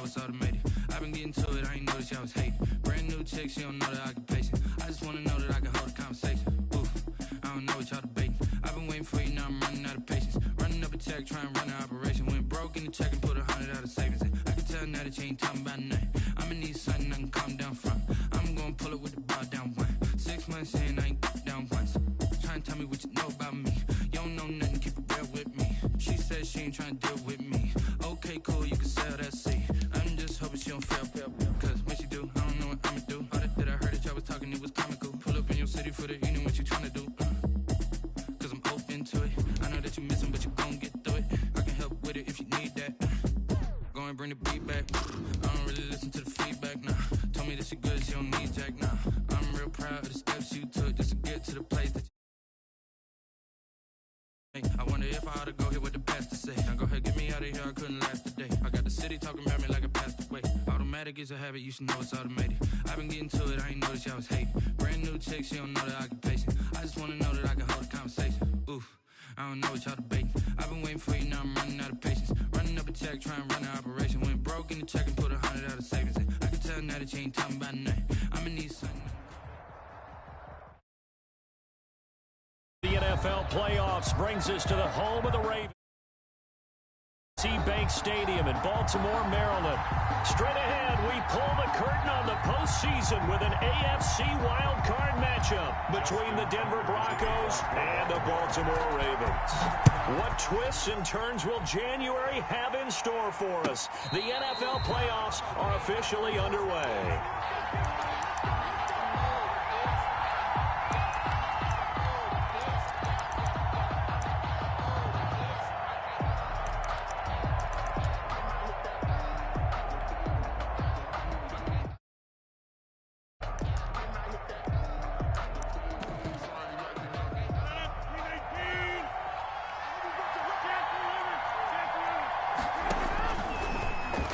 it's automated. I've been getting to it, I ain't noticed y'all was hating. Brand new chick, she don't know the occupation. I just wanna know that I can hold a conversation. Ooh, I don't know what y'all debating. I've been waiting for you, now I'm running out of patience. Running up a check, trying to run an operation. Went broke in the check and put 100 out of savings in. I can tell now that you ain't talking about nothing. I'ma need something I can calm down from. I'm gonna pull it with the bar down one. 6 months in, I ain't down once. Trying to tell me what you know about me. You don't know nothing, keep it real with me. She said she ain't trying to deal with me. Okay, cool, you can sell that seat. I'm just hoping she don't fail. Cause when she do, I don't know what I'ma do. All that I heard that y'all was talking, it was comical. Pull up in your city for the evening, what you trying to do? Cause I'm open to it. I know that you missing, but you gon' get through it. I can help with it if you need that. Go and bring the beat back. I don't really listen to the feedback, nah. Told me that she good, she don't need jack, nah. I'm real proud of the steps you took just to get to the place that I wonder if I ought to go here with the pastor say. Now go ahead, get me out of here, I couldn't last a day. I got the city talking about me like I passed away. Automatic is a habit, you should know it's automated. I've been getting to it, I ain't noticed y'all was hating. Brand new chick, she don't know the occupation. I just wanna know that I can hold a conversation. Ooh, I don't know what y'all debating. I've been waiting for you, now I'm running out of patience. Running up a check, trying to run an operation. Went broke in the check and put 100 out of savings in. I can tell now that you ain't talking about nothing. I'ma need something. The NFL playoffs brings us to the home of the Ravens. Bank Stadium in Baltimore, Maryland. Straight ahead, we pull the curtain on the postseason with an AFC wildcard matchup between the Denver Broncos and the Baltimore Ravens. What twists and turns will January have in store for us? The NFL playoffs are officially underway.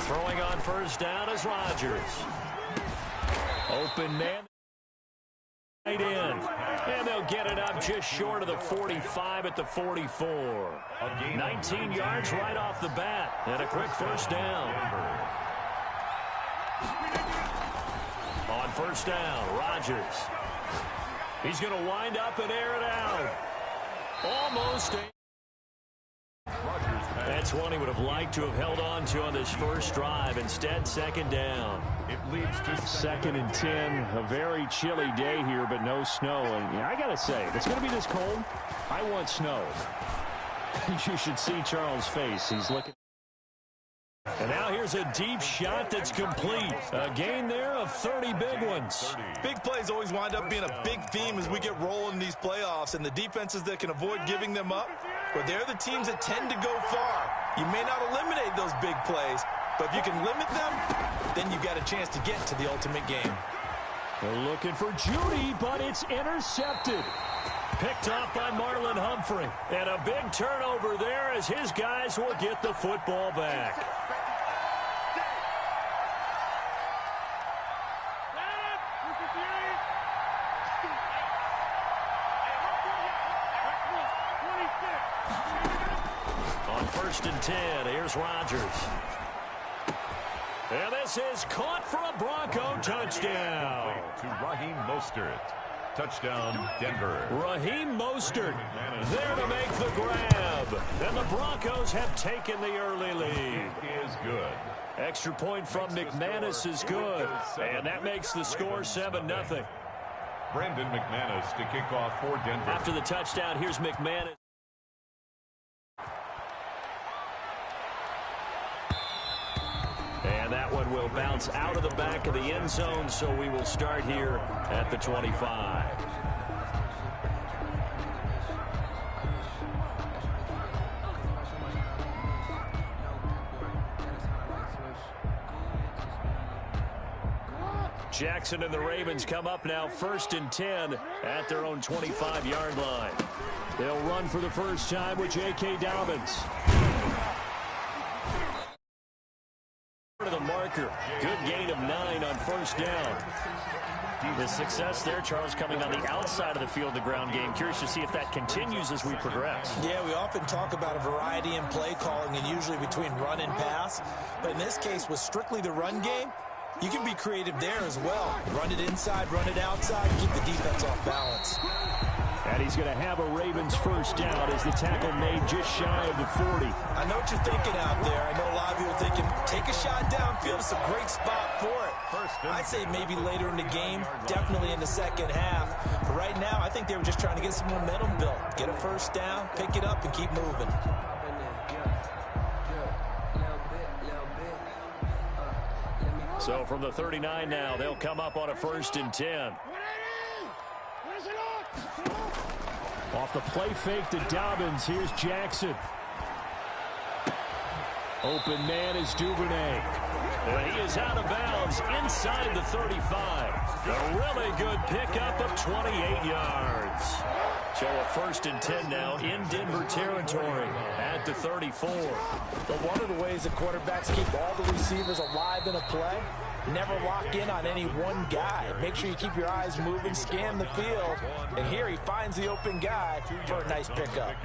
Throwing on first down is Rodgers. Open man. Right in. And they'll get it up just short of the 45 at the 44. 19 yards right off the bat. And a quick first down. On first down, Rodgers. He's going to wind up and air it out. Almost. That's one he would have liked to have held on to on this first drive. Instead, second down. It leads to 2nd and 10. A very chilly day here, but no snow. And I got to say, if it's going to be this cold, I want snow. You should see Charles' face. He's looking. And now here's a deep shot that's complete. A gain there of 30 big ones. Big plays always wind up being a big theme as we get rolling in these playoffs, and the defenses that can avoid giving them up, but they're the teams that tend to go far. You may not eliminate those big plays, but if you can limit them, then you've got a chance to get to the ultimate game. They're looking for Judy, but it's intercepted. Picked off by Marlon Humphrey. And a big turnover there as his guys will get the football back. On 1st and 10, here's Rodgers. And this is caught for a Bronco touchdown. to Raheem Mostert. Touchdown, Denver. Raheem Mostert there to make the grab. And the Broncos have taken the early lead. It is good. Extra point from McManus is good. And that makes the score 7-0. Brandon McManus to kick off for Denver. After the touchdown, here's McManus. And that one will bounce out of the back of the end zone, so we will start here at the 25. Jackson and the Ravens come up now 1st and 10 at their own 25-yard line. They'll run for the first time with J.K. Dobbins. The marker. Good gain of 9 on first down. The success there, Charles, coming on the outside of the field, the ground game. Curious to see if that continues as we progress. Yeah, we often talk about a variety in play calling and usually between run and pass. But in this case, with strictly the run game, you can be creative there as well. Run it inside, run it outside, keep the defense off balance. And he's going to have a Ravens first down as the tackle made just shy of the 40. I know what you're thinking out there. I know a lot of you are thinking, take a shot downfield. It's a great spot for it. I'd say maybe later in the game, definitely in the second half. But right now, I think they were just trying to get some momentum built. Get a first down, pick it up, and keep moving. So from the 39 now, they'll come up on a 1st and 10. Off the play fake to Dobbins. Here's Jackson. Open man is Duvernay. And he is out of bounds inside the 35. A really good pickup of 28 yards. So a 1st and 10 now in Denver territory at the 34. But one of the ways the quarterbacks keep all the receivers alive in a play, never lock in on any one guy. Make sure you keep your eyes moving, scan the field. And here he finds the open guy for a nice pickup.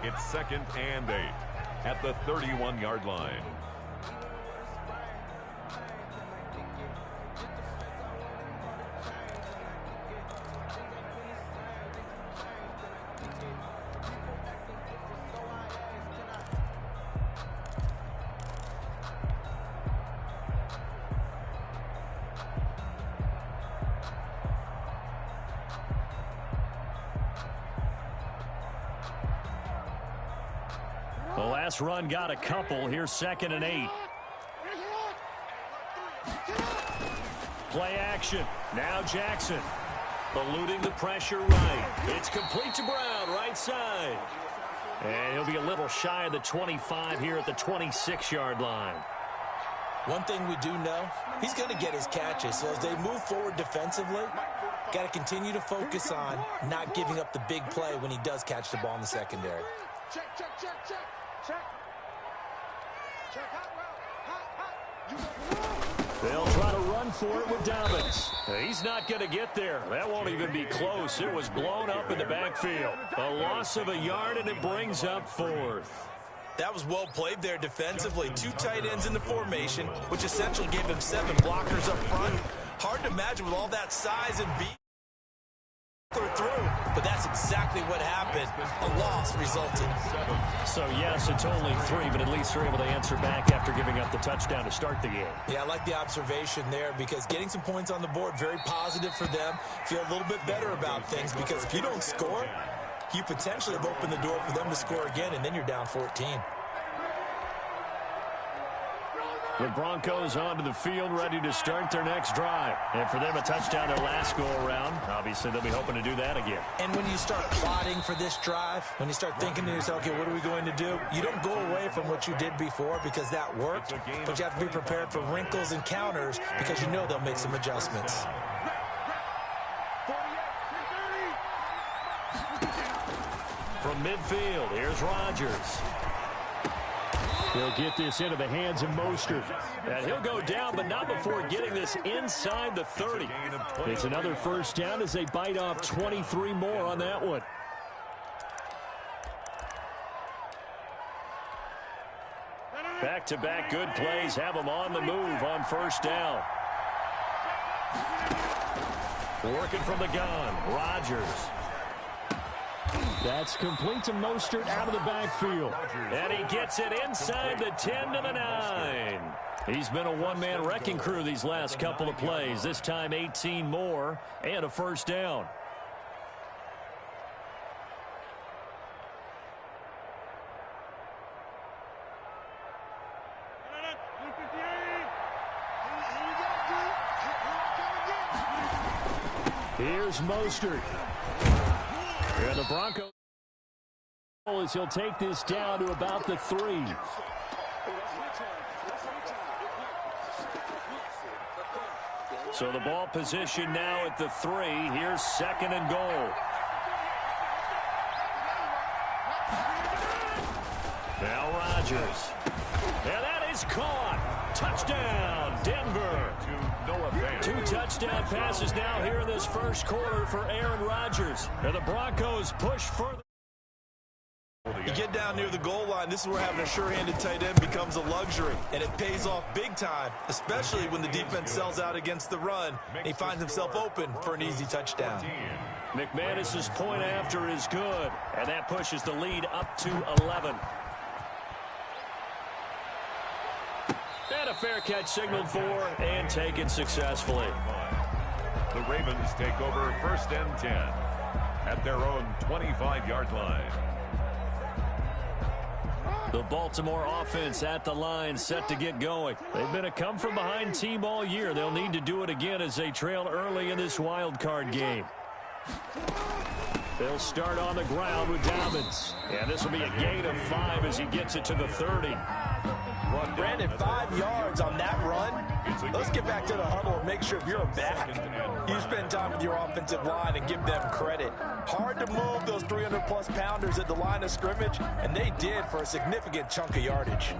It's 2nd and 8 at the 31-yard line. The last run got a couple. Here's 2nd and 8. Play action. Now Jackson. Eluding the pressure right. It's complete to Brown, right side. And he'll be a little shy of the 25 here at the 26-yard line. One thing we do know, he's going to get his catches. So as they move forward defensively, got to continue to focus on not giving up the big play when he does catch the ball in the secondary. Check. They'll try to run for it with Dobbins. He's not going to get there. That won't even be close. It was blown up in the backfield. A loss of a yard, and it brings up 4th. That was well played there defensively. 2 tight ends in the formation, which essentially gave him 7 blockers up front. Hard to imagine with all that size and beat through, but that's exactly what happened. A loss resulted. So, yes, it's only 3, but at least they're able to answer back after giving up the touchdown to start the game. Yeah, I like the observation there because getting some points on the board, very positive for them. Feel a little bit better about things because if you don't score, you potentially have opened the door for them to score again, and then you're down 14. The Broncos onto the field, ready to start their next drive. And for them, a touchdown their last go-around. Obviously, they'll be hoping to do that again. And when you start plotting for this drive, when you start thinking to yourself, okay, what are we going to do? You don't go away from what you did before because that worked, but you have to be prepared for wrinkles and counters because you know they'll make some adjustments. From midfield, here's Rodgers. He'll get this into the hands of Mostert. And he'll go down, but not before getting this inside the 30. It's another first down as they bite off 23 more on that one. Back-to-back good plays have them on the move on first down. Working from the gun, Rodgers. That's complete to Mostert out of the backfield. And he gets it inside the 10 to the 9. He's been a one-man wrecking crew these last couple of plays. This time 18 more and a first down. Here's Mostert. And the Broncos, as he'll take this down to about the 3. So the ball position now at the 3. Here's 2nd and goal. Now Rodgers. And that is caught. Touchdown, Denver. 2 touchdown passes now here in this first quarter for Aaron Rodgers. And the Broncos push further. You get down near the goal line, this is where having a sure-handed tight end becomes a luxury, and it pays off big time, especially when the defense sells out against the run, and he finds himself open for an easy touchdown. McManus's point after is good, and that pushes the lead up to 11. And a fair catch signaled for and taken successfully. The Ravens take over 1st and 10 at their own 25-yard line. The Baltimore offense at the line, set to get going. They've been a come-from-behind team all year. They'll need to do it again as they trail early in this wild card game. They'll start on the ground with Dobbins. And this will be a gain of 5 as he gets it to the 30. Brandon, 5 yards on that run. Let's get back to the huddle and make sure if you're back, you spend time with your offensive line and give them credit. Hard to move those 300-plus pounders at the line of scrimmage, and they did for a significant chunk of yardage.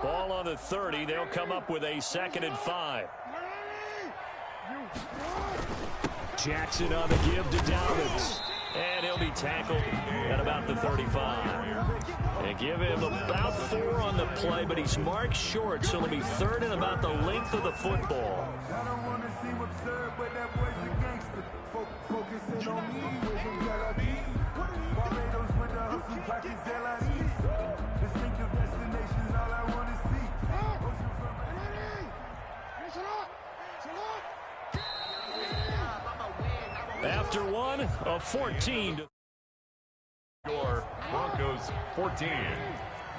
Ball on the 30. They'll come up with a 2nd and 5. Jackson on the give to Dobbins. And he'll be tackled at about the 35. They give him about 4 on the play, but he's marked short, so it'll be 3rd and about the length of the football. After one, a 14 to Score, Broncos 14,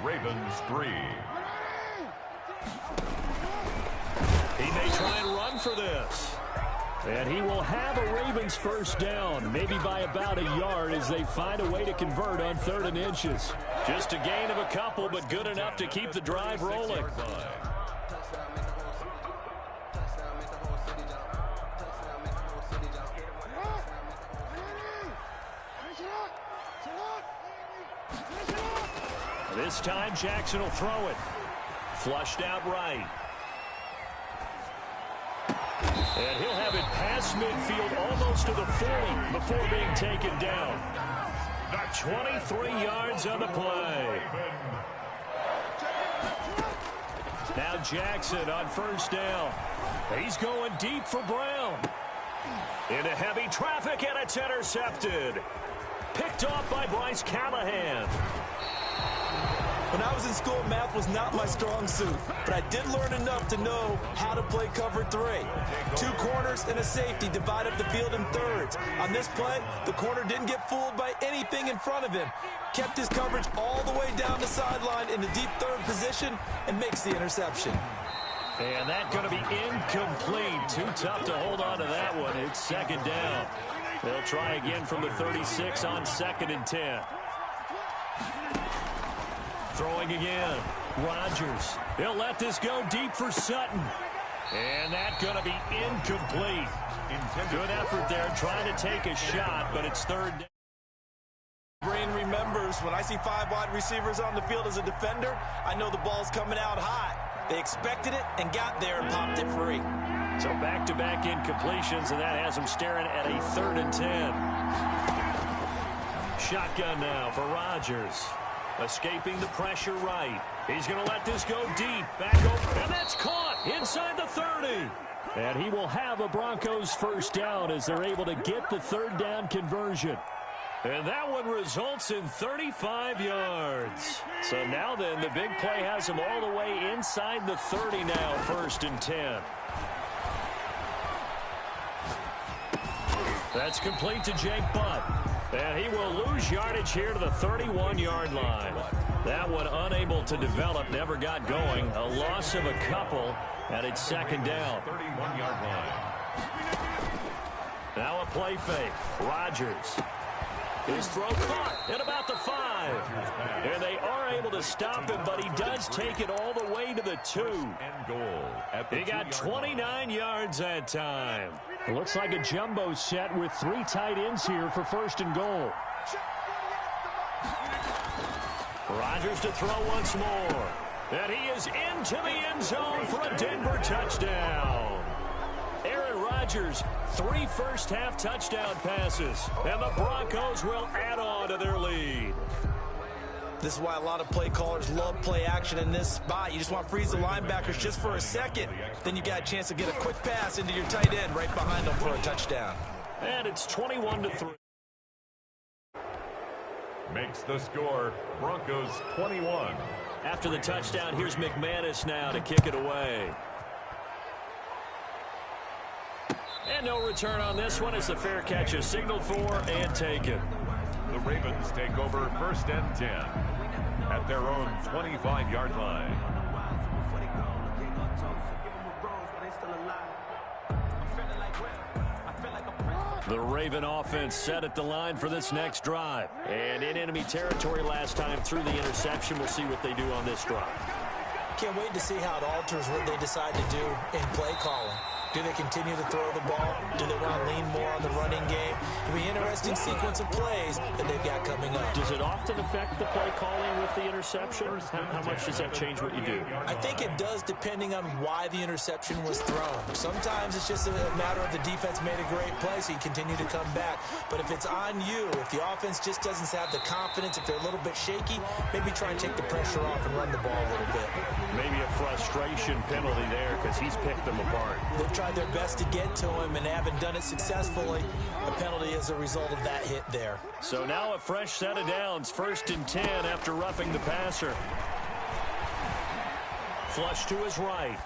Ravens 3. He may try and run for this. And he will have a Ravens first down, maybe by about a yard as they find a way to convert on 3rd and inches. Just a gain of a couple, but good enough to keep the drive rolling. This time, Jackson will throw it. Flushed out right. And he'll have it past midfield almost to the 40 before being taken down. 23 yards on the play. Now Jackson on first down. He's going deep for Brown. Into heavy traffic, and it's intercepted. Picked off by Bryce Callahan. When I was in school, math was not my strong suit, but I did learn enough to know how to play cover 3. 2 corners and a safety divide up the field in thirds. On this play, the corner didn't get fooled by anything in front of him. Kept his coverage all the way down the sideline in the deep 3rd position and makes the interception. And that's going to be incomplete. Too tough to hold on to that one. It's 2nd down. They'll try again from the 36 on 2nd and 10. Throwing again. Rodgers. They'll let this go deep for Sutton. And that's going to be incomplete. Good effort there trying to take a shot, but it's 3rd down. Brain remembers when I see 5 wide receivers on the field as a defender, I know the ball's coming out hot. They expected it and got there and popped it free. So back-to-back incompletions, and that has them staring at a 3rd and 10. Shotgun now for Rodgers. Escaping the pressure right. He's going to let this go deep. Back over, and that's caught inside the 30. And he will have a Broncos first down as they're able to get the 3rd down conversion. And that one results in 35 yards. So now then, the big play has him all the way inside the 30 now, 1st and 10. That's complete to Jake Butt. And he will lose yardage here to the 31-yard line. That one unable to develop, never got going. A loss of a couple, and it's 2nd down. 31-yard line. Now a play fake. Rodgers. His throw caught at about the 5. And they are able to stop him, but he does take it all the way to the 2. He got 29 yards that time. It looks like a jumbo set with 3 tight ends here for 1st and goal. Rodgers to throw once more. And he is into the end zone for a Denver touchdown. Aaron Rodgers, 3 first-half touchdown passes. And the Broncos will add on to their lead. This is why a lot of play callers love play action in this spot. You just want to freeze the linebackers just for a second. Then you got a chance to get a quick pass into your tight end right behind them for a touchdown. And it's 21-3. Makes the score Broncos 21. After the touchdown, here's McManus now to kick it away. And no return on this one as the fair catch is signaled for and taken. The Ravens take over 1st and 10 at their own 25-yard line. The Raven offense set at the line for this next drive. And in enemy territory last time through the interception. We'll see what they do on this drive. Can't wait to see how it alters what they decide to do in play calling. Do they continue to throw the ball? Do they want to lean more on the running game? It'll be an interesting sequence of plays that they've got coming up. Does it often affect the play calling with the interception? How much does that change what you do? I think it does depending on why the interception was thrown. Sometimes it's just a matter of the defense made a great play, so you continue to come back. But if it's on you, if the offense just doesn't have the confidence, if they're a little bit shaky, maybe try and take the pressure off and run the ball a little bit. Maybe a frustration penalty there because he's picked them apart. They've tried their best to get to him and haven't done it successfully. A penalty as a result of that hit there. So now a fresh set of downs, 1st and 10 after roughing the passer. Flush to his right.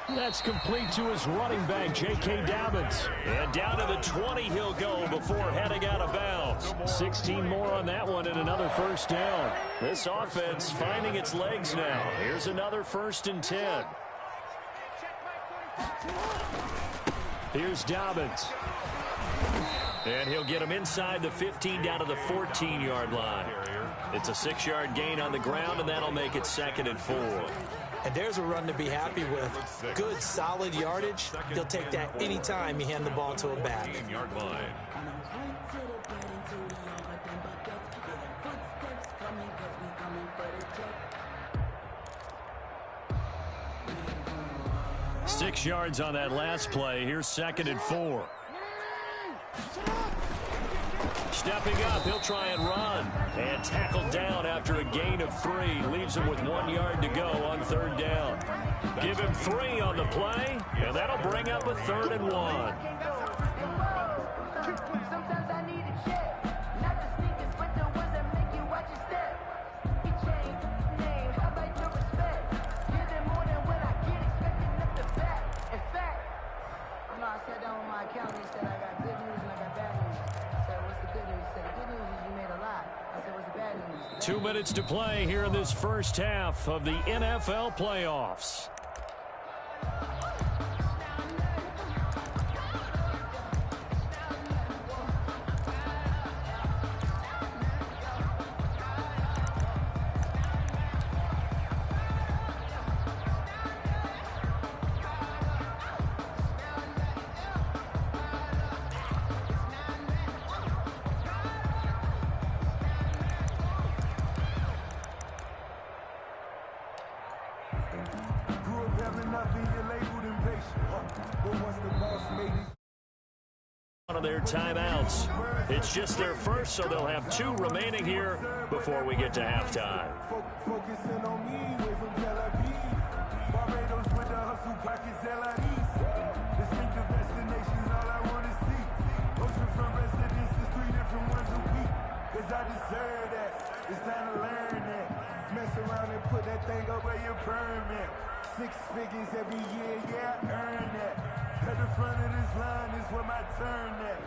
That's complete to his running back, J.K. Dobbins. And down to the 20 he'll go before heading out of bounds. 16 more on that one and another 1st down. This offense finding its legs now. Here's another 1st and 10. Here's Dobbins. And he'll get him inside the 15 down to the 14-yard line. It's a 6-yard gain on the ground, and that'll make it 2nd and 4. And there's a run to be happy with. Good, solid yardage. He'll take that any time you hand the ball to a back. 15-yard line. Six yards on that last play. Here's 2nd and 4. Stepping up, he'll try and run. And tackled down after a gain of 3. Leaves him with 1 yard to go on 3rd down. Give him 3 on the play, and that'll bring up a 3rd and 1. Bad news. 2 minutes to play here in this first half of the NFL playoffs. One of their timeouts. It's just their first, so they'll have 2 remaining here before we get to halftime. Focusing on me, way from Tel Aviv. Barbados with the hustle pockets, LIDs. Distinctive destinations, all I want to see. Ocean from residences, 3 different ones a week. Cause I deserve that. It's time to learn that. Mess around and put that thing over your permit. 6 figures every year, yeah, I earn that. At the front of this line is where my turn at.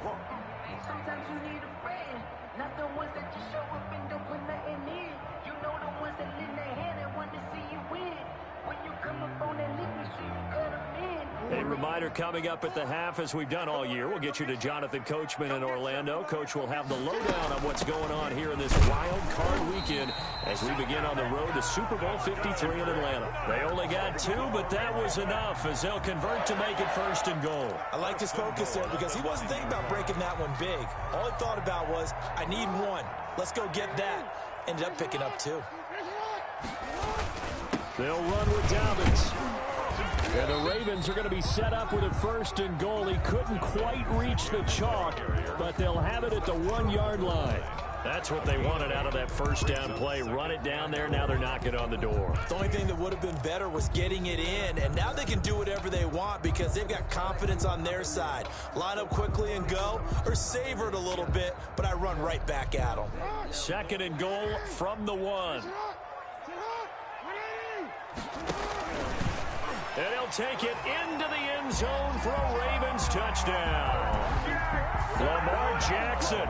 Sometimes you need a friend, not the ones that just show up and don't put nothing in. You know the ones that lend their hand and want to see you win. When you come up on that league, make sure you cut them in. A reminder coming up at the half, as we've done all year. We'll get you to Jonathan Coachman in Orlando. Coach will have the lowdown on what's going on here in this wild card weekend as we begin on the road to Super Bowl 53 in Atlanta. They only got 2, but that was enough as they'll convert to make it 1st and goal. I liked his focus there because he wasn't thinking about breaking that one big. All he thought about was, I need 1. Let's go get that. Ended up picking up 2. They'll run with Dobbins. And the Ravens are going to be set up with a 1st and goal. He couldn't quite reach the chalk, but they'll have it at the 1-yard line. That's what they wanted out of that 1st down play. Run it down there. Now they're knocking on the door. The only thing that would have been better was getting it in, and now they can do whatever they want because they've got confidence on their side. Line up quickly and go, or savor it a little bit, but I run right back at them. 2nd and goal from the 1. And he'll take it into the end zone for a Ravens touchdown. Lamar Jackson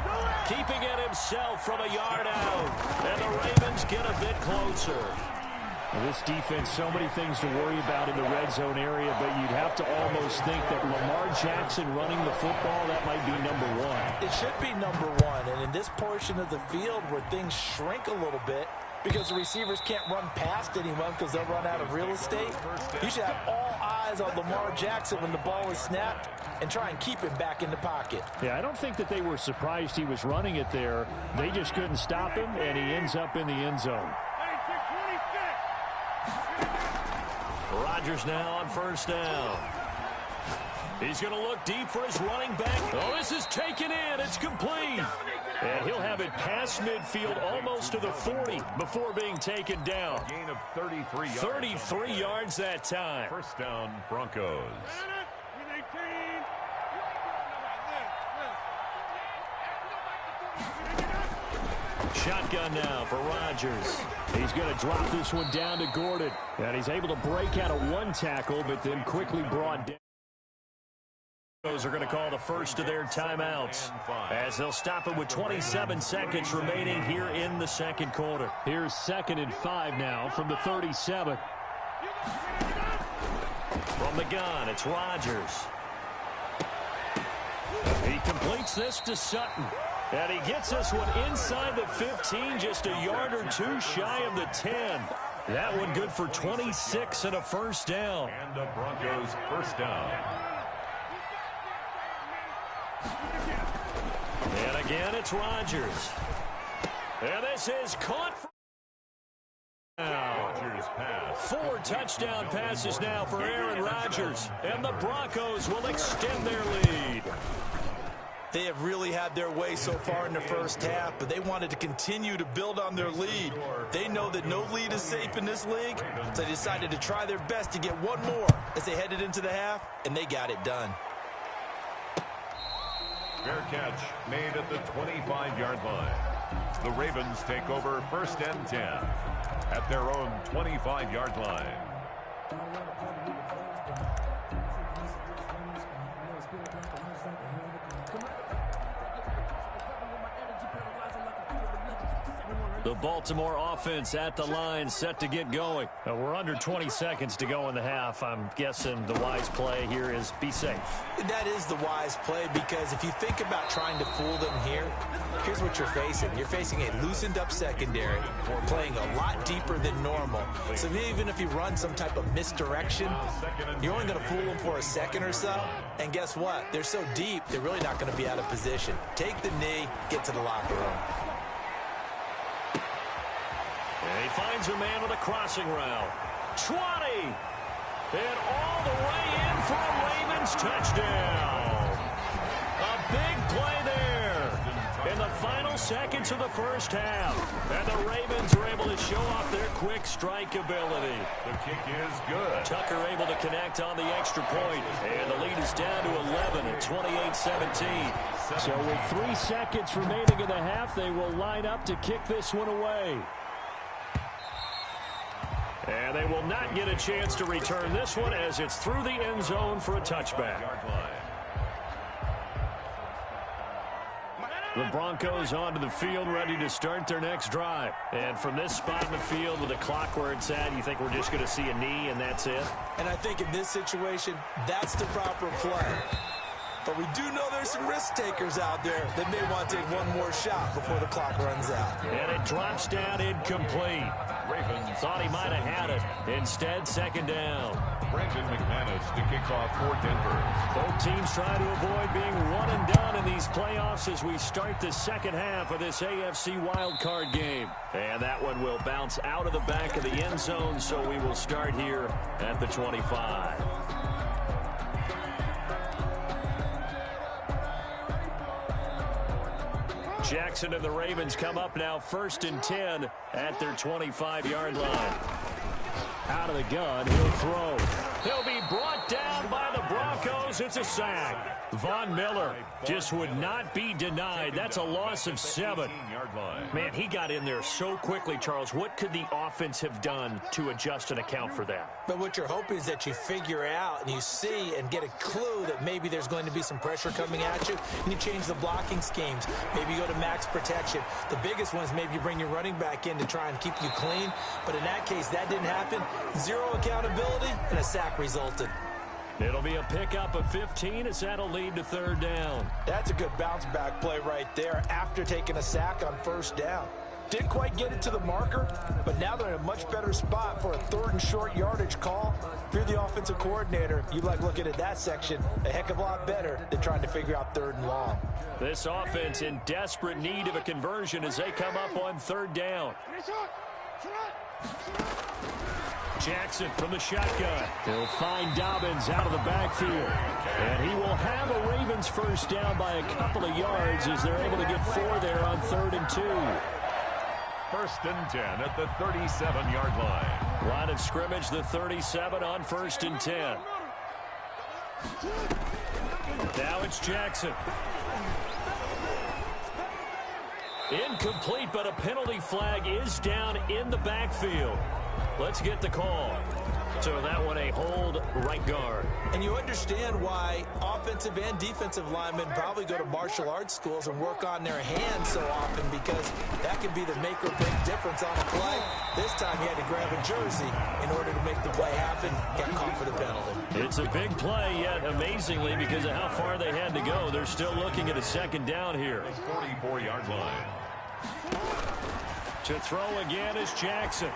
keeping it himself from a yard out. And the Ravens get a bit closer. Well, this defense, so many things to worry about in the red zone area, but you'd have to almost think that Lamar Jackson running the football, that might be number 1. It should be number 1, and in this portion of the field where things shrink a little bit, because the receivers can't run past anyone because they'll run out of real estate, you should have all eyes on Lamar Jackson when the ball is snapped and try and keep him back in the pocket. Yeah, I don't think that they were surprised he was running it there. They just couldn't stop him, and he ends up in the end zone. Rodgers now on 1st down. He's going to look deep for his running back. Oh, this is taken in. It's complete. And he'll have it past midfield almost to the 40 before being taken down. A gain of 33 yards. 33 yards that time. 1st down, Broncos. Shotgun now for Rodgers. He's going to drop this one down to Gordon. And he's able to break out of 1 tackle, but then quickly brought down. Are going to call the first of their timeouts as they'll stop it with 27 seconds remaining here in the 2nd quarter. Here's 2nd and 5 now from the 37. From the gun, it's Rodgers. He completes this to Sutton. And he gets this one inside the 15, just a yard or 2 shy of the 10. That one good for 26 and a 1st down. And the Broncos 1st down. And again, it's Rodgers. And this is caught. Rodgers pass. 4 touchdown passes now for Aaron Rodgers. And the Broncos will extend their lead. They have really had their way so far in the 1st half, but they wanted to continue to build on their lead. They know that no lead is safe in this league, so they decided to try their best to get 1 more as they headed into the half, and they got it done. Fair catch made at the 25-yard line. The Ravens take over 1st and 10 at their own 25-yard line. The Baltimore offense at the line, set to get going. We're under 20 seconds to go in the half. I'm guessing the wise play here is be safe. That is the wise play, because if you think about trying to fool them here, here's what you're facing. You're facing a loosened up secondary. We're playing a lot deeper than normal. So even if you run some type of misdirection, you're only going to fool them for a second or so. And guess what? They're so deep, they're really not going to be out of position. Take the knee, get to the locker room. And he finds a man with a crossing route. 20! And all the way in for a Ravens touchdown. A big play there in the final seconds of the 1st half. And the Ravens are able to show off their quick strike ability. The kick is good. Tucker able to connect on the extra point. And the lead is down to 11 at 28-17. So with 3 seconds remaining in the half, they will line up to kick this one away. And they will not get a chance to return this one as it's through the end zone for a touchback. The Broncos onto the field, ready to start their next drive. And from this spot in the field with the clock where it's at, you think we're just going to see a knee and that's it? And I think in this situation, that's the proper play. But we do know there's some risk takers out there that may want to take one more shot before the clock runs out. And it drops down incomplete. Ravens Thought he might have had it. Instead, second down. Brandon McManus to kick off for Denver. Both teams trying to avoid being one and done in these playoffs as we start the second half of this AFC wildcard game. And that one will bounce out of the back of the end zone, so we will start here at the 25. Jackson and the Ravens come up now 1st and 10 at their 25-yard line. Out of the gun, he'll throw. He'll be brought down by the Broncos. It's a sack. Von Miller just would not be denied. That's a loss of 7. Man, he got in there so quickly, Charles. What could the offense have done to adjust and account for that? But what you're hoping is that you figure out and you see and get a clue that maybe there's going to be some pressure coming at you, and you change the blocking schemes. Maybe you go to max protection. The biggest one is maybe you bring your running back in to try and keep you clean. But in that case, that didn't happen. 0 accountability, and a sack resulted. It'll be a pickup of 15 as that'll lead to 3rd down. That's a good bounce back play right there after taking a sack on 1st down. Didn't quite get it to the marker, but now they're in a much better spot for a 3rd and short yardage call. If you're the offensive coordinator, you like looking at that section a heck of a lot better than trying to figure out 3rd and long. This offense in desperate need of a conversion as they come up on 3rd down. Jackson from the shotgun. He'll find Dobbins out of the backfield. And he will have a Ravens 1st down by a couple of yards as they're able to get 4 there on 3rd and 2. 1st and 10 at the 37-yard line. Line of scrimmage, the 37 on 1st and 10. Now it's Jackson. Incomplete, but a penalty flag is down in the backfield. Let's get the call. So that one a hold right guard. And you understand why offensive and defensive linemen probably go to martial arts schools and work on their hands so often, because that can be the make or break difference on a play. This time he had to grab a jersey in order to make the play happen. Got caught for the penalty. It's a big play, yet amazingly, because of how far they had to go, they're still looking at a 2nd down here. 44-yard line. To throw again is Jackson.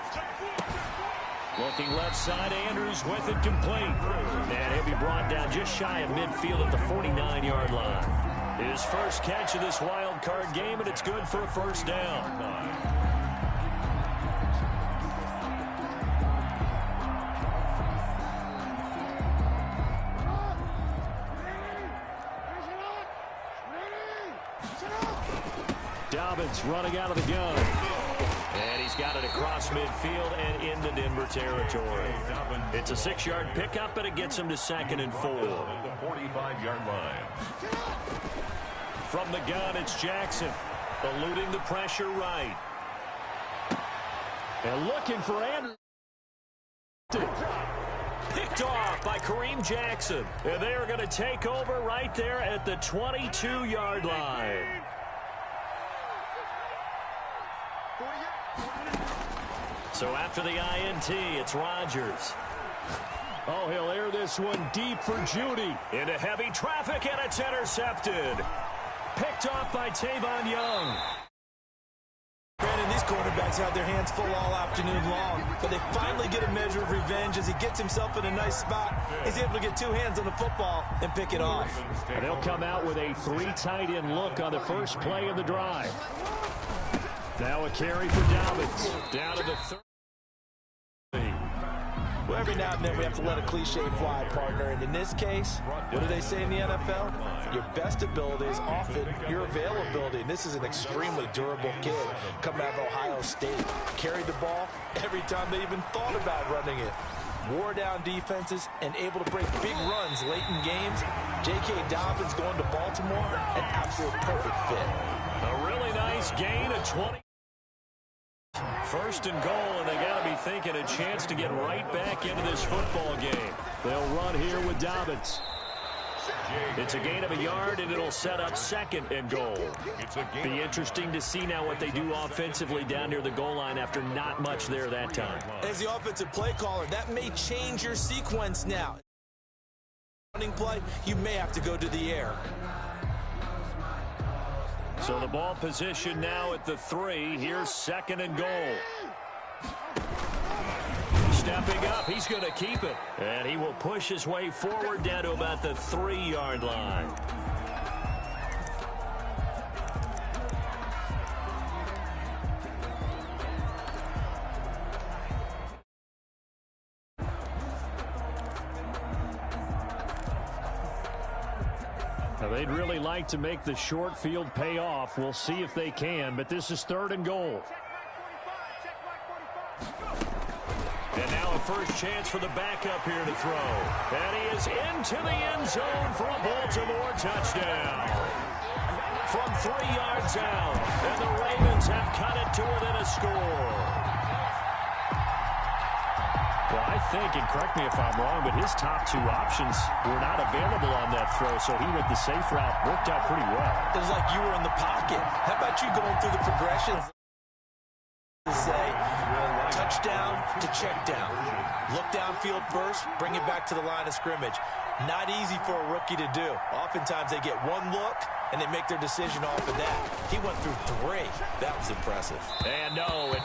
Looking left side, Andrews with it complete. And he'll be brought down just shy of midfield at the 49-yard line. His first catch of this wild card game, and it's good for a 1st down. Dobbins running out of the gun. And he's got it across midfield and into Denver territory. It's a 6-yard pickup, but it gets him to 2nd and 4. At the 45-yard line. From the gun, it's Jackson. Eluding the pressure right. And looking for Andrews. Picked off by Kareem Jackson. And they are going to take over right there at the 22-yard line. So after the INT, it's Rodgers. Oh, he'll air this one deep for Judy. Into heavy traffic, and it's intercepted. Picked off by Tavon Young. Brandon, these quarterbacks have their hands full all afternoon long, but they finally get a measure of revenge as he gets himself in a nice spot. He's able to get 2 hands on the football and pick it off. And they'll come out with a 3 tight end look on the first play of the drive. Now a carry for Dobbins. Down to the 30. Well, every now and then we have to let a cliche fly, partner. And in this case, what do they say in the NFL? Your best ability is often your availability. And this is an extremely durable kid coming out of Ohio State. Carried the ball every time they even thought about running it. Wore down defenses and able to break big runs late in games. J.K. Dobbins going to Baltimore, an absolute perfect fit. A really nice gain of 20. 1st and goal, and they got to be thinking a chance to get right back into this football game. They'll run here with Dobbins. It's a gain of a yard, and it'll set up 2nd and goal. Be interesting to see now what they do offensively down near the goal line after not much there that time. As the offensive play caller, that may change your sequence now. Running play, you may have to go to the air. So the ball position now at the 3. Here's 2nd and goal. Stepping up, he's going to keep it. And he will push his way forward down to about the 3-yard line. Now they'd really like to make the short field pay off. We'll see if they can, but this is 3rd and goal. And now a first chance for the backup here to throw. And he is into the end zone for a Baltimore touchdown. From 3 yards out. And the Ravens have cut it to within a score. Well, I think, and correct me if I'm wrong, but his top 2 options were not available on that throw, so he went the safe route. Worked out pretty well. It was like you were in the pocket. How about you going through the progressions? Say, touchdown to check down. Look downfield first, bring it back to the line of scrimmage. Not easy for a rookie to do. Oftentimes they get one look and they make their decision off of that. He went through 3. That was impressive. And no,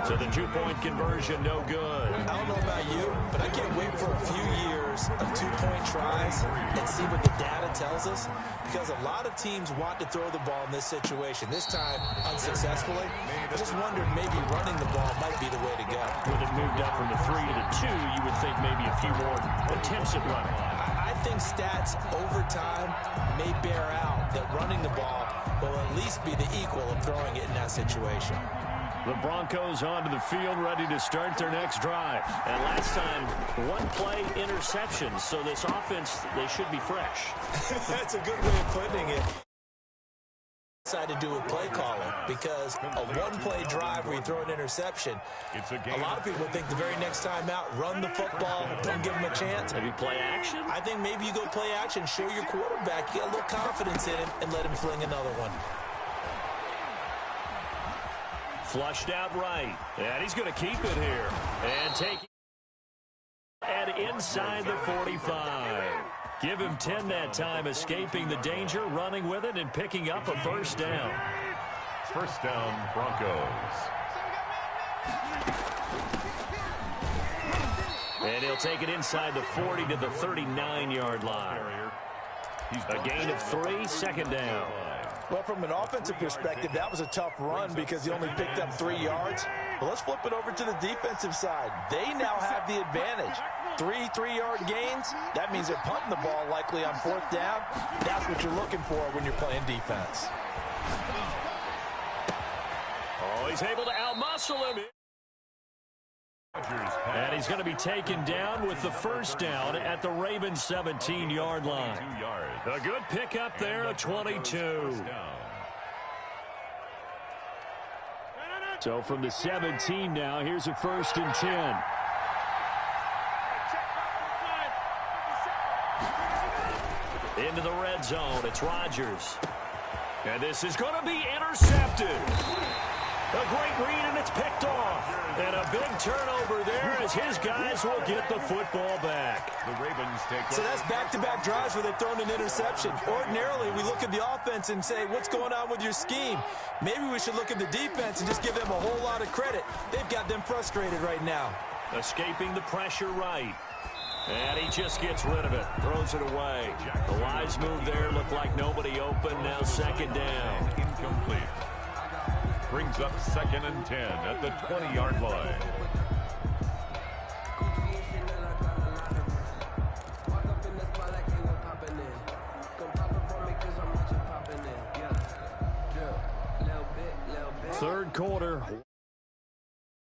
so the 2-point conversion, no good. I don't know about you, but I can't wait for a few years of 2-point tries and see what the data tells us, because a lot of teams want to throw the ball in this situation. This time, unsuccessfully. I just wondered maybe running the ball might be the way to go. With it moved up from the 3 to the 2, you would think maybe a few more attempts at running. I think stats over time may bear out that running the ball will at least be the equal of throwing it in that situation. The Broncos onto the field, ready to start their next drive. And last time, 1-play interception. So this offense, they should be fresh. That's a good way of putting it. Decided to do with play calling, because a 1-play drive where you throw an interception, a lot of people think the very next time out, run the football, don't give them a chance. Maybe play action? I think maybe you go play action, show your quarterback, you got a little confidence in him, and let him fling another one. Flushed out right. And he's going to keep it here. And take it. And inside the 45. Give him 10 that time, escaping the danger, running with it, and picking up a first down. First down, Broncos. And he'll take it inside the 40 to the 39-yard line. A gain of 3, 2nd down. Well, from an offensive perspective, that was a tough run because he only picked up 3 yards. But let's flip it over to the defensive side. They now have the advantage. 3 3-yard gains, that means they're punting the ball likely on 4th down. That's what you're looking for when you're playing defense. Oh, he's able to outmuscle him. And he's going to be taken down with the first down at the Ravens 17-yard line. A good pickup there, a 22. So from the 17 now, here's a 1st and 10. Into the red zone, it's Rodgers. And this is going to be intercepted. A great read, and it's picked off. And a big turnover there as his guys will get the football back. The Ravens take over. So that's back-to-back drives where they've thrown an interception. Ordinarily, we look at the offense and say, what's going on with your scheme? Maybe we should look at the defense and just give them a whole lot of credit. They've got them frustrated right now. Escaping the pressure right. And he just gets rid of it. Throws it away. The wise move there looked like nobody open. Now 2nd down. Incomplete. Brings up 2nd and 10 at the 20-yard line. Third quarter.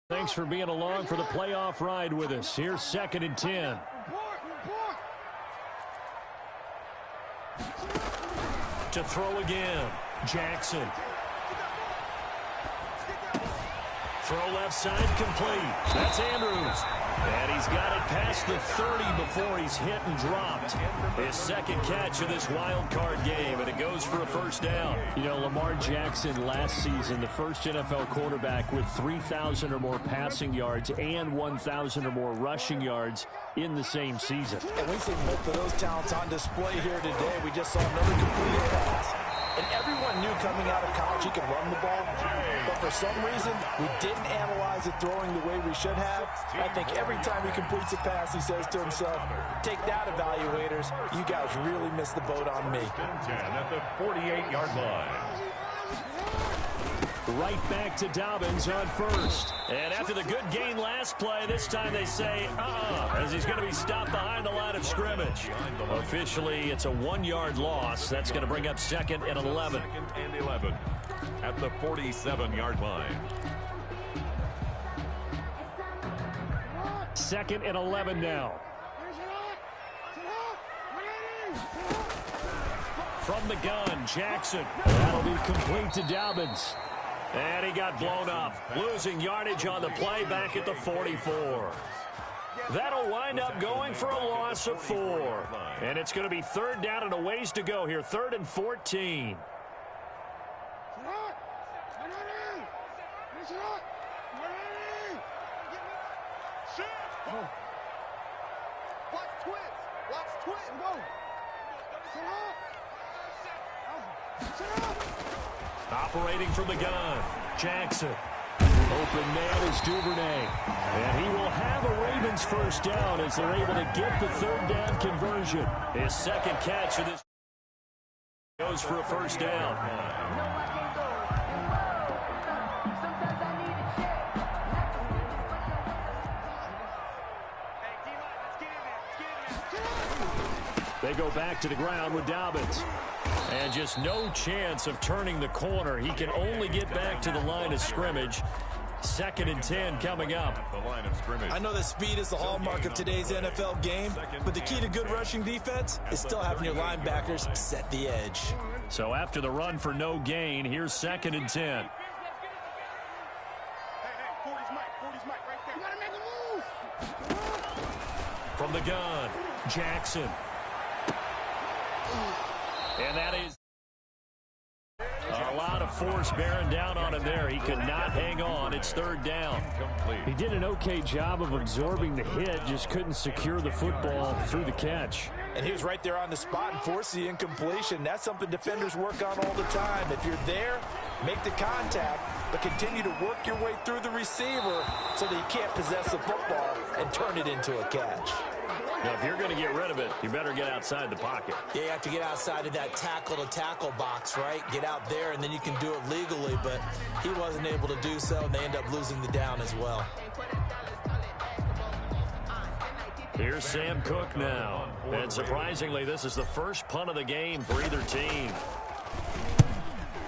Thanks for being along for the playoff ride with us. Here's 2nd and 10. To throw again. Jackson. Throw left side complete. That's Andrews. And he's got it past the 30 before he's hit and dropped. His second catch of this wild card game, and it goes for a first down. You know, Lamar Jackson last season, the first NFL quarterback with 3,000 or more passing yards and 1,000 or more rushing yards in the same season. And we see both of those talents on display here today. We just saw another completed pass. And everyone knew coming out of college he could run the ball. But for some reason, we didn't analyze it throwing the way we should have. I think every time he completes a pass, he says to himself, take that, evaluators. You guys really missed the boat on me. 10 at the 48-yard line. Right back to Dobbins on first. And after the good gain last play, this time they say, as he's going to be stopped behind the line of scrimmage. Officially, it's a 1-yard loss. That's going to bring up 2nd and 11. 2nd and 11 at the 47-yard line. 2nd and 11 now. From the gun, Jackson. That'll be complete to Dobbins. And he got blown up, losing yardage on the play back at the 44. That'll wind up going for a loss of 4. And it's going to be 3rd down and a ways to go here, 3rd and 14. Operating from the gun, Jackson. Open man is Duvernay. And he will have a Ravens first down as they're able to get the 3rd down conversion. His second catch of this goes for a first down. They go back to the ground with Dobbins. And just no chance of turning the corner. He can only get back to the line of scrimmage. 2nd and 10 coming up. The line of scrimmage. I know that speed is the hallmark of today's NFL game, but the key to good rushing defense is still having your linebackers set the edge. So after the run for no gain, here's 2nd and 10. From the gun, Jackson. And that is a lot of force bearing down on him there. He could not hang on. It's 3rd down. He did an okay job of absorbing the hit, just couldn't secure the football through the catch. And he was right there on the spot and forced the incompletion. That's something defenders work on all the time. If you're there, make the contact, but continue to work your way through the receiver so that you can't possess the football and turn it into a catch. Now, if you're going to get rid of it, you better get outside the pocket. Yeah, you have to get outside of that tackle-to-tackle box, right? Get out there, and then you can do it legally, but he wasn't able to do so, and they end up losing the down as well. Here's Sam Cook now. And surprisingly, this is the first punt of the game for either team.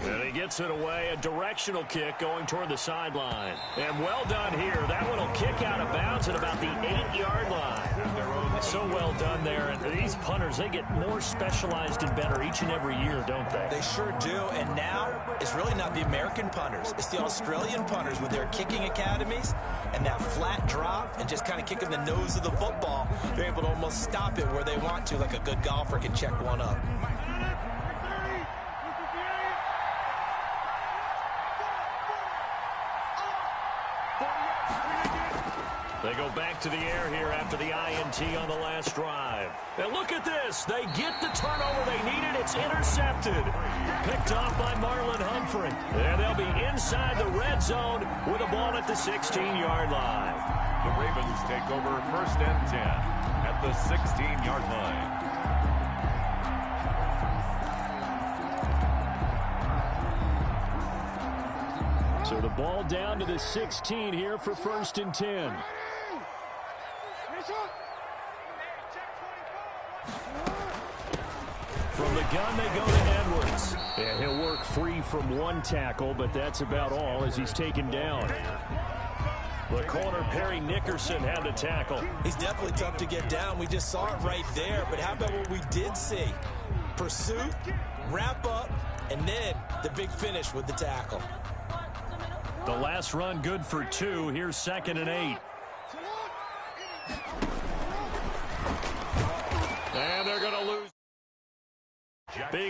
And he gets it away, a directional kick going toward the sideline. And well done here. That one will kick out of bounds at about the 8-yard line. So well done there. And these punters, they get more specialized and better each and every year, don't they? They sure do. And now it's really not the American punters. It's the Australian punters with their kicking academies and that flat drop and just kind of kicking the nose of the football. They're able to almost stop it where they want to, like a good golfer can check one up. They go back to the air here after the INT on the last drive. And look at this. They get the turnover they needed. It's intercepted. Picked off by Marlon Humphrey. And they'll be inside the red zone with a ball at the 16-yard line. The Ravens take over 1st and 10 at the 16-yard line. So the ball down to the 16 here for 1st and 10. From the gun, they go to Edwards. Yeah, he'll work free from one tackle, but that's about all as he's taken down. The corner, Perry Nickerson, had the tackle. He's definitely tough to get down. We just saw it right there. But how about what we did see? Pursuit, wrap up, and then the big finish with the tackle. The last run good for 2. Here's 2nd and 8.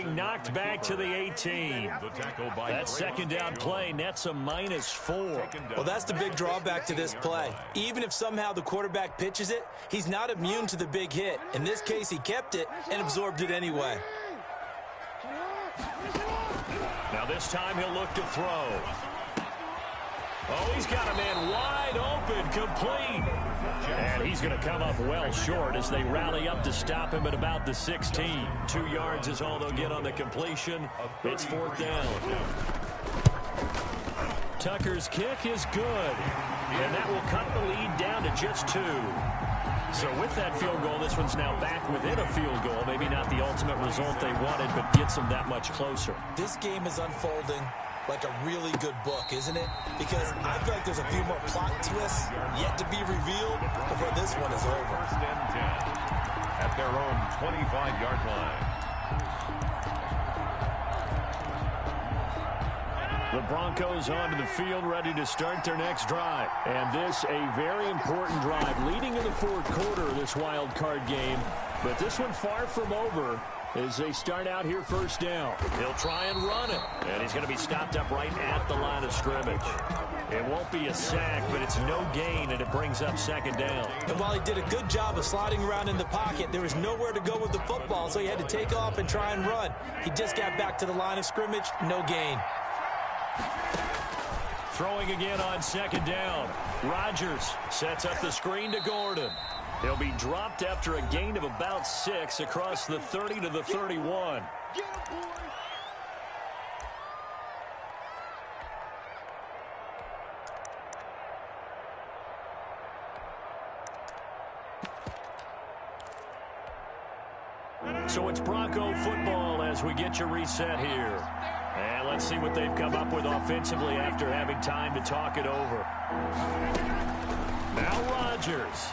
being knocked back to the 18. That second down play nets a -4. Well, that's the big drawback to this play. Even if somehow the quarterback pitches it, he's not immune to the big hit. In this case, he kept it and absorbed it anyway. Now this time he'll look to throw. Oh, he's got a man wide open, complete. And he's going to come up well short as they rally up to stop him at about the 16. 2 yards is all they'll get on the completion. It's 4th down. Tucker's kick is good. And that will cut the lead down to just 2. So with that field goal, this one's now back within a field goal. Maybe not the ultimate result they wanted, but gets them that much closer. This game is unfolding like a really good book, isn't it? Because I feel like there's a few more plot twists yet to be revealed before this one is over. 1st and 10 at their own 25-yard line. The Broncos onto the field, ready to start their next drive. And this, a very important drive leading in the 4th quarter of this wild card game. But this one far from over as they start out here 1st down. He'll try and run it. And he's going to be stopped up right at the line of scrimmage. It won't be a sack, but it's no gain, and it brings up 2nd down. And while he did a good job of sliding around in the pocket, there was nowhere to go with the football, so he had to take off and try and run. He just got back to the line of scrimmage, no gain. Throwing again on 2nd down. Rodgers sets up the screen to Gordon. He'll be dropped after a gain of about 6 across the 30 to the 31. So it's Bronco football as we get you reset here. And let's see what they've come up with offensively after having time to talk it over. Now Rodgers.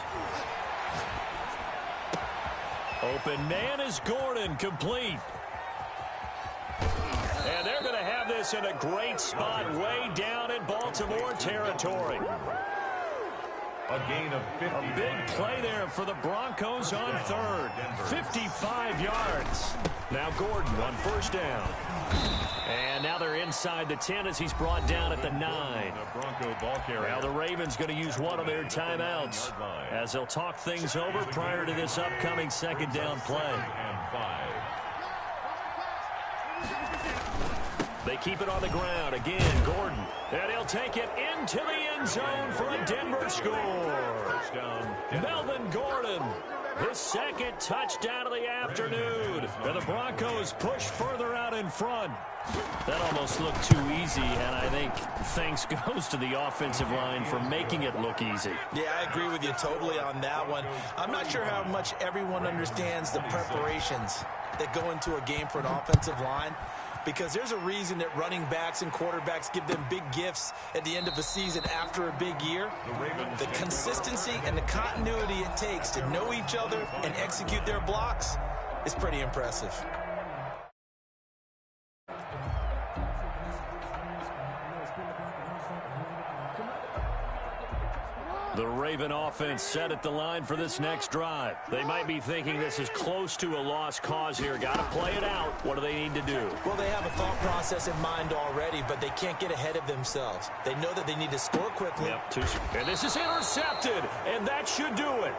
Open man is Gordon, complete. And they're going to have this in a great spot way down in Baltimore territory. A gain of 50. A big play there for the Broncos on 3rd. 55 yards. Now Gordon on 1st down. And now they're inside the 10 as he's brought down at the 9. Now the Ravens going to use one of their timeouts as they'll talk things over prior to this upcoming 2nd down play. They keep it on the ground. Again, Gordon. And he'll take it into the end zone for a Denver score. Melvin Gordon, his 2nd touchdown of the afternoon. And the Broncos push further out in front. That almost looked too easy, and I think thanks goes to the offensive line for making it look easy. Yeah, I agree with you totally on that one. I'm not sure how much everyone understands the preparations that go into a game for an offensive line, because there's a reason that running backs and quarterbacks give them big gifts at the end of a season after a big year. The consistency and the continuity it takes to know each other and execute their blocks is pretty impressive. The Raven offense set at the line for this next drive. They might be thinking this is close to a lost cause here. Got to play it out. What do they need to do? Well, they have a thought process in mind already, but they can't get ahead of themselves. They know that they need to score quickly. Yep, and this is intercepted, and that should do it.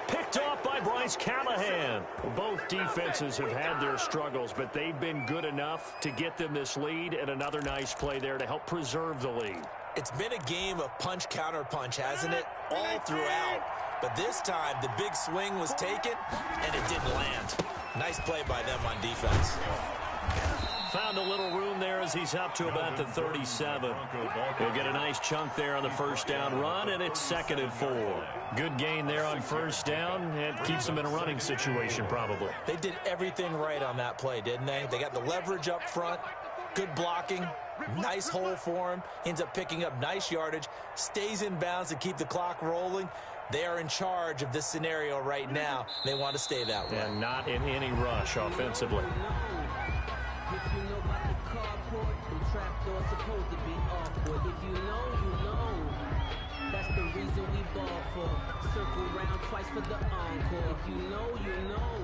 Picked off by Bryce Callahan. Both defenses have had their struggles, but they've been good enough to get them this lead, and another nice play there to help preserve the lead. It's been a game of punch-counter-punch, hasn't it? All throughout. But this time, the big swing was taken, and it didn't land. Nice play by them on defense. Found a little room there as he's up to about the 37. He'll get a nice chunk there on the 1st down run, and it's 2nd and 4. Good gain there on 1st down. It keeps them in a running situation, probably. They did everything right on that play, didn't they? They got the leverage up front, good blocking, nice hole for him, ends up picking up nice yardage, stays in bounds to keep the clock rolling. They are in charge of this scenario right now. They want to stay that way. And not in any rush offensively. If you know about the carport, the trapdoor supposed to be awkward. If you know, you know. That's the reason we ball for. Circle round twice for the encore. If you know, you know.